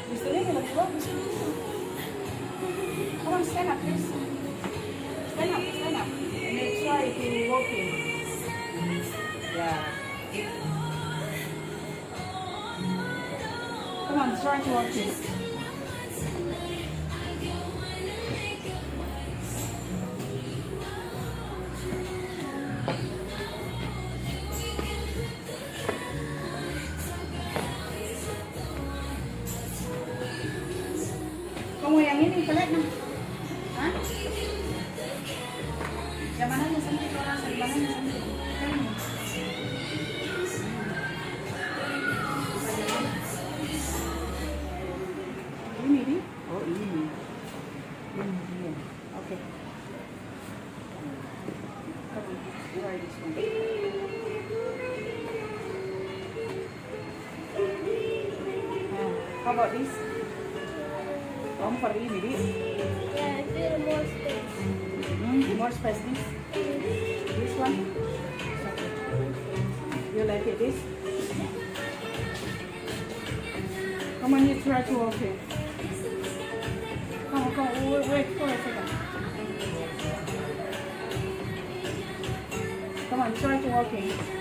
Gusto niyo, diba? Gusto niyo. Come on, stand up, please. Stand up, stand up. And then try to walk in. Yeah. Come on, try to walk in. Kamu yang ini pelet nah. Hah? Yang mana yang sendiri orang yang mana yang sendiri? Ini di? Oh ini. Ini dia. Oke. Come on, try this one. How about this? Kamu pakai ini, Di? Yeah, I feel more space. More space, this? This one? You like it, this? Come on, you try to walk in. Come on, wait for a second. Come on, try to walk in.